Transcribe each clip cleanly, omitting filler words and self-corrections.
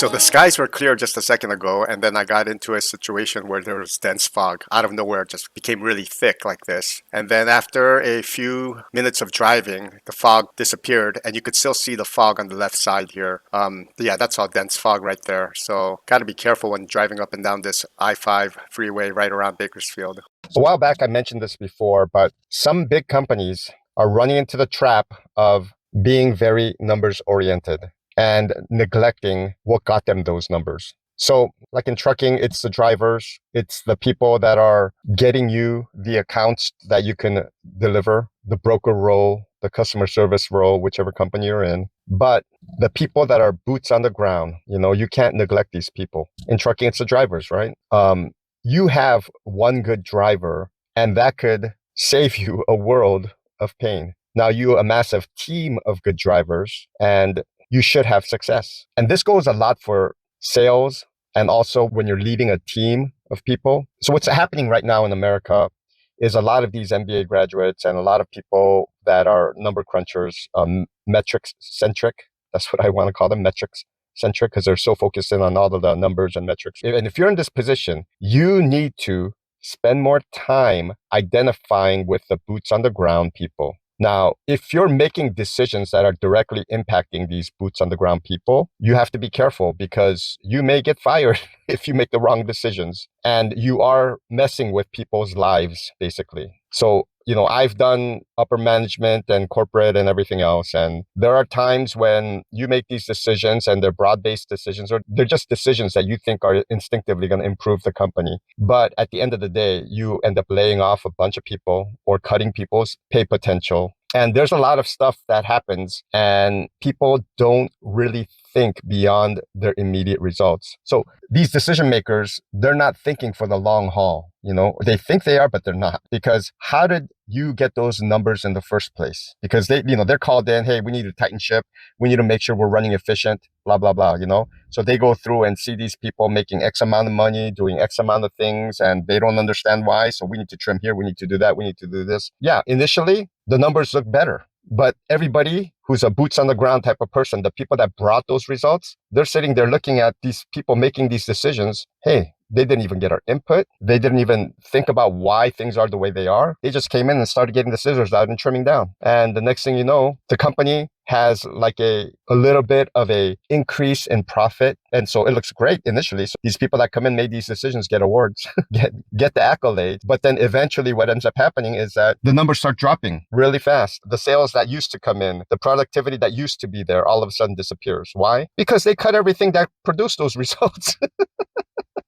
So the skies were clear just a second ago, and then I got into a situation where there was dense fog. Out of nowhere, it just became really thick like this. And then after a few minutes of driving, the fog disappeared, and you could still see the fog on the left side here. Yeah, that's all dense fog right there. So got to be careful when driving up and down this I-5 freeway right around Bakersfield. A while back, I mentioned this before, but some big companies are running into the trap of being very numbers oriented and neglecting what got them those numbers. So, like in trucking, it's the drivers, it's the people that are getting you the accounts that you can deliver, the broker role, the customer service role, whichever company you're in. But the people that are boots on the ground, you can't neglect these people. In trucking, it's the drivers, right? You have one good driver, and that could save you a world of pain. Now, you a massive team of good drivers, and you should have success. And this goes a lot for sales and also when you're leading a team of people. So what's happening right now in America is a lot of these MBA graduates and a lot of people that are number crunchers, metrics centric. That's what I want to call them, metrics centric, because they're so focused in on all of the numbers and metrics. And if you're in this position, you need to spend more time identifying with the boots on the ground people. Now, if you're making decisions that are directly impacting these boots on the ground people, you have to be careful because you may get fired if you make the wrong decisions and you are messing with people's lives, basically. So, I've done upper management and corporate and everything else. And there are times when you make these decisions and they're broad-based decisions, or they're just decisions that you think are instinctively going to improve the company. But at the end of the day, you end up laying off a bunch of people or cutting people's pay potential. And there's a lot of stuff that happens and people don't really think beyond their immediate results. So these decision makers, they're not thinking for the long haul. They think they are, but they're not. Because how did you get those numbers in the first place? Because they're called in, hey, we need to tighten ship. We need to make sure we're running efficient, blah, blah, blah, So they go through and see these people making X amount of money, doing X amount of things, and they don't understand why. So we need to trim here. We need to do that. We need to do this. Yeah, initially, the numbers look better. But everybody who's a boots on the ground type of person, the people that brought those results, they're sitting there looking at these people making these decisions. Hey, they didn't even get our input. They didn't even think about why things are the way they are. They just came in and started getting the scissors out and trimming down. And the next thing you know, the company has like a little bit of a increase in profit. And so it looks great initially. So these people that come in, made these decisions, get awards, get the accolades. But then eventually what ends up happening is that the numbers start dropping really fast. The sales that used to come in, the productivity that used to be there, all of a sudden disappears. Why? Because they cut everything that produced those results.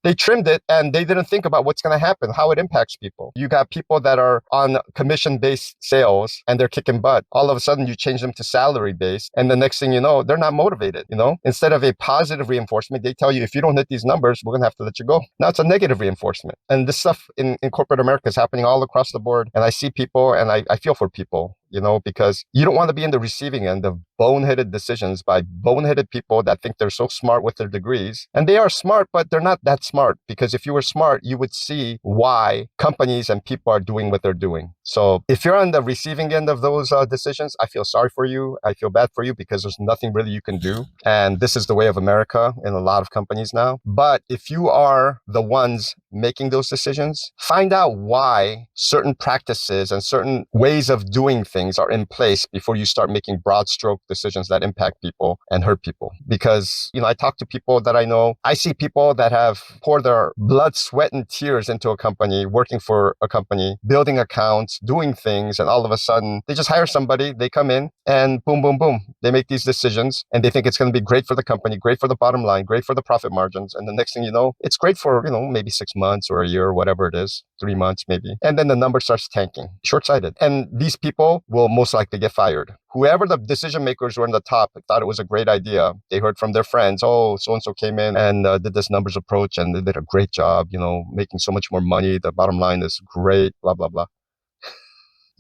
They trimmed it and they didn't think about what's going to happen, how it impacts people. You got people that are on commission-based sales and they're kicking butt. All of a sudden you change them to salary-based and the next thing you know, they're not motivated. Instead of a positive reinforcement, they tell you, if you don't hit these numbers, we're going to have to let you go. Now it's a negative reinforcement. And this stuff in corporate America is happening all across the board. And I see people and I feel for people. Because you don't want to be in the receiving end of boneheaded decisions by boneheaded people that think they're so smart with their degrees. And they are smart, but they're not that smart. Because if you were smart, you would see why companies and people are doing what they're doing. So if you're on the receiving end of those decisions, I feel sorry for you. I feel bad for you because there's nothing really you can do. And this is the way of America in a lot of companies now. But if you are the ones making those decisions, find out why certain practices and certain ways of doing things are in place before you start making broad stroke decisions that impact people and hurt people. Because, I talk to people that I know. I see people that have poured their blood, sweat, and tears into a company, working for a company, building accounts, doing things, and all of a sudden they just hire somebody, they come in and boom, boom, boom. They make these decisions and they think it's going to be great for the company, great for the bottom line, great for the profit margins. And the next thing you know, it's great for, maybe 6 months or a year, or whatever it is, 3 months maybe. And then the number starts tanking, short-sighted. And these people will most likely get fired. Whoever the decision makers were in the top thought it was a great idea. They heard from their friends, oh, so-and-so came in and did this numbers approach and they did a great job, making so much more money. The bottom line is great, blah, blah, blah.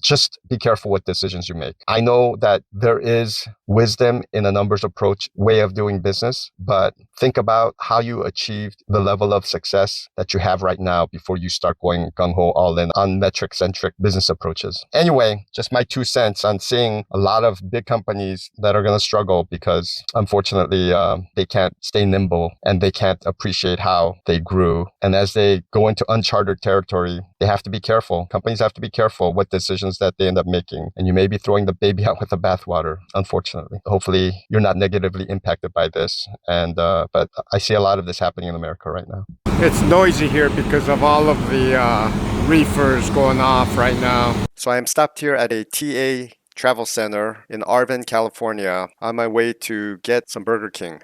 just be careful what decisions you make. I know that there is wisdom in a numbers approach way of doing business, but think about how you achieved the level of success that you have right now before you start going gung-ho all in on metric-centric business approaches. Anyway, just my 2 cents on seeing a lot of big companies that are going to struggle because unfortunately they can't stay nimble and they can't appreciate how they grew. And as they go into uncharted territory, they have to be careful. Companies have to be careful what decisions that they end up making. And you may be throwing the baby out with the bathwater, unfortunately. Hopefully, you're not negatively impacted by this. But I see a lot of this happening in America right now. It's noisy here because of all of the reefers going off right now. So I am stopped here at a TA travel center in Arvin, California, on my way to get some Burger King,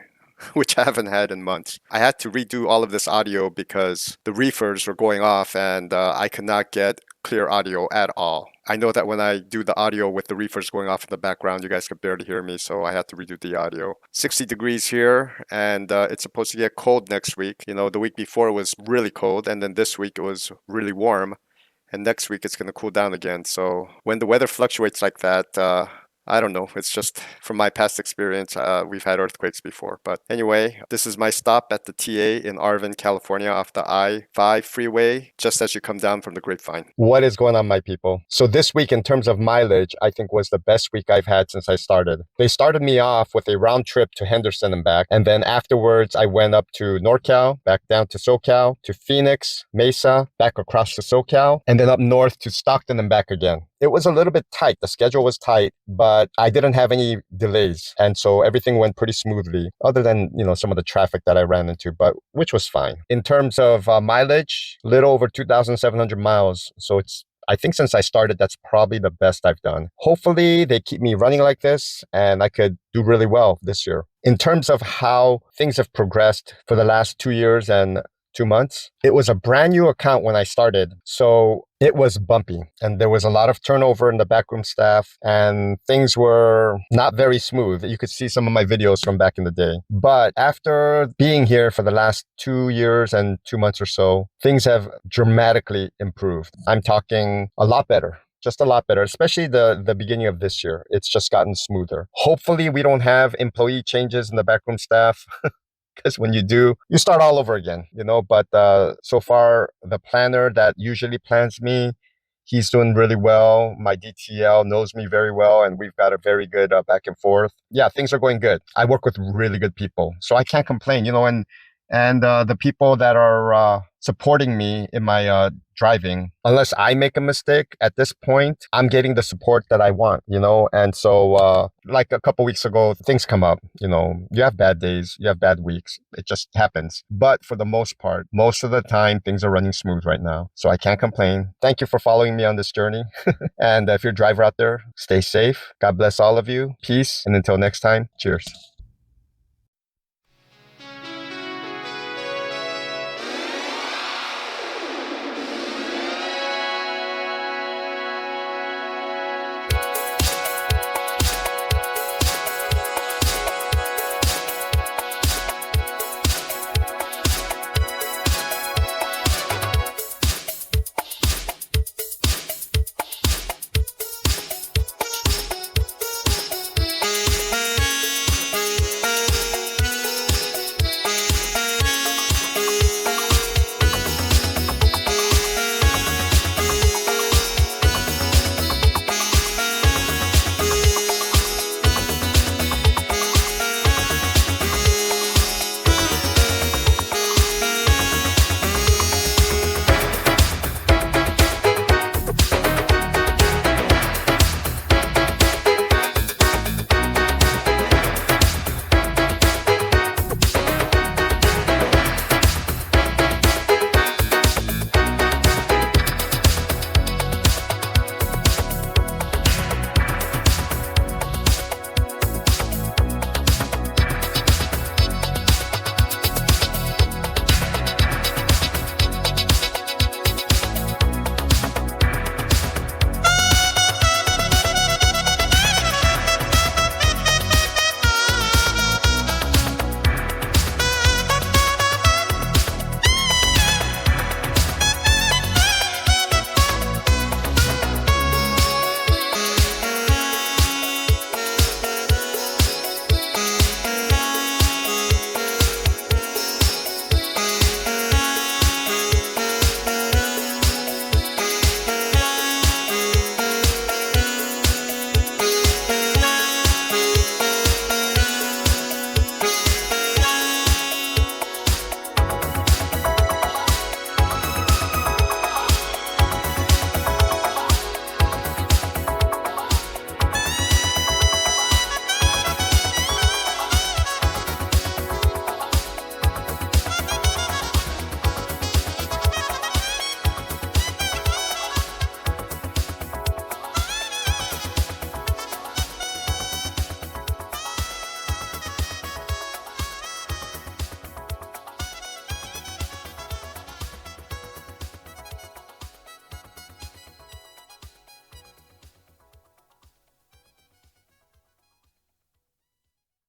which I haven't had in months. I had to redo all of this audio because the reefers were going off and I could not get clear audio at all. I know that when I do the audio with the reefers going off in the background, you guys can barely hear me, so I had to redo the audio. 60 degrees here, and it's supposed to get cold next week. You know, the week before it was really cold, and then this week it was really warm, and next week it's going to cool down again. So when the weather fluctuates like that, I don't know. It's just from my past experience, we've had earthquakes before. But anyway, this is my stop at the TA in Arvin, California, off the I-5 freeway, just as you come down from the Grapevine. What is going on, my people? So this week, in terms of mileage, I think was the best week I've had since I started. They started me off with a round trip to Henderson and back. And then afterwards, I went up to NorCal, back down to SoCal, to Phoenix, Mesa, back across to SoCal, and then up north to Stockton and back again. It was a little bit tight. The schedule was tight, but I didn't have any delays. And so everything went pretty smoothly, other than, some of the traffic that I ran into, but which was fine. In terms of mileage, little over 2,700 miles. So I think since I started, that's probably the best I've done. Hopefully they keep me running like this and I could do really well this year. In terms of how things have progressed for the last 2 years and 2 months, it was a brand new account when I started. So it was bumpy and there was a lot of turnover in the backroom staff and things were not very smooth. You could see some of my videos from back in the day. But after being here for the last 2 years and 2 months or so, things have dramatically improved. I'm talking a lot better. Just a lot better, especially the beginning of this year. It's just gotten smoother. Hopefully we don't have employee changes in the backroom staff. Because when you do, you start all over again, But so far, the planner that usually plans me, he's doing really well. My DTL knows me very well, and we've got a very good back and forth. Yeah, things are going good. I work with really good people, so I can't complain, and the people that are supporting me in my driving, unless I make a mistake at this point, I'm getting the support that I want, And so, like a couple weeks ago, things come up, You have bad days, you have bad weeks. It just happens. But for the most part, most of the time, things are running smooth right now. So I can't complain. Thank you for following me on this journey. And if you're a driver out there, stay safe. God bless all of you. Peace. And until next time, cheers.